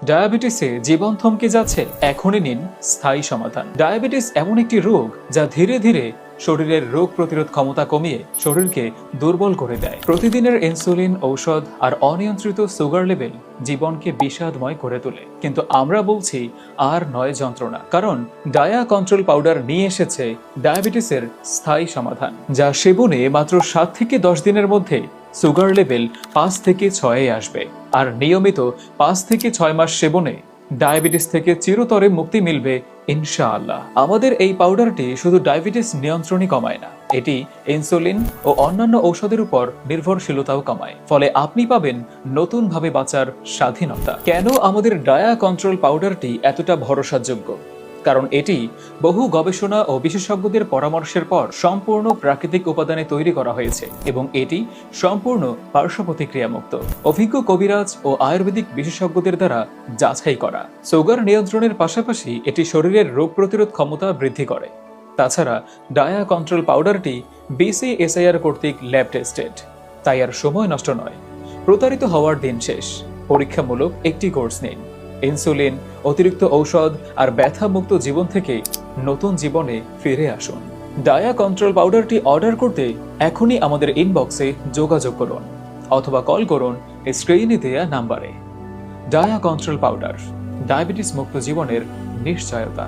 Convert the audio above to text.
ডায়াবেটিসে জীবন থমকে যাচ্ছে, এখনই নিন স্থায়ী সমাধান। ডায়াবেটিস এমন একটি রোগ যা ধীরে ধীরে শরীরের রোগ প্রতিরোধ ক্ষমতা কমিয়ে শরীরকে দুর্বল করে দেয়। প্রতিদিনের ইনসুলিন, ঔষধ আর অনিয়ন্ত্রিত সুগার লেভেল জীবনকে বিষাদময় করে তোলে। কিন্তু আমরা বলছি আর নয় যন্ত্রণা, কারণ ডায়া কন্ট্রোল পাউডার নিয়ে এসেছে ডায়াবেটিসের স্থায়ী সমাধান, যা সেবনে মাত্র 7 থেকে 10 দিনের মধ্যে সুগার লেভেল 5 থেকে 6-এ আসবে। আর নিয়মিত 5 থেকে 6 মাস সেবনে ডায়াবেটিস থেকে চিরতরে মুক্তি মিলবে ইনশাআল্লাহ। আমাদের এই পাউডারটি শুধু ডায়াবেটিস নিয়ন্ত্রণই কমায় না, এটি ইনসুলিন ও অন্যান্য ঔষধের উপর নির্ভরশীলতাও কমায়। ফলে আপনি পাবেন নতুন ভাবে বাঁচার স্বাধীনতা। কেন আমাদের ডায়া কন্ট্রোল পাউডারটি এতটা ভরসাযোগ্য? কারণ এটি বহু গবেষণা ও বিশেষজ্ঞদের পরামর্শের পর সম্পূর্ণ প্রাকৃতিক উপাদানে তৈরি করা হয়েছে এবং এটি সম্পূর্ণ পার্শ্ব প্রতিক্রিয়া মুক্ত, অভিজ্ঞ কবিরাজ ও আয়ুর্বেদিক বিশেষজ্ঞদের দ্বারা যাচাই করা। সুগার নিয়ন্ত্রণের পাশাপাশি এটি শরীরের রোগ প্রতিরোধ ক্ষমতা বৃদ্ধি করে। তাছাড়া ডায়া কন্ট্রোল পাউডারটি BCSIR কর্তৃক ল্যাব টেস্টেড, তাই আর সময় নষ্ট নয়। প্রতারিত হওয়ার দিন শেষ। পরীক্ষামূলক একটি কোর্স নিন। ইনসুলিন, অতিরিক্ত ঔষধ আর ব্যথামুক্ত জীবন থেকে নতুন জীবনে ফিরে আসুন। ডায়া কন্ট্রোল পাউডারটি অর্ডার করতে এখনই আমাদের ইনবক্সে যোগাযোগ করুন অথবা কল করুন স্ক্রিনে দেয়া নাম্বারে। ডায়া কন্ট্রোল পাউডার, ডায়াবেটিস মুক্ত জীবনের নিশ্চয়তা।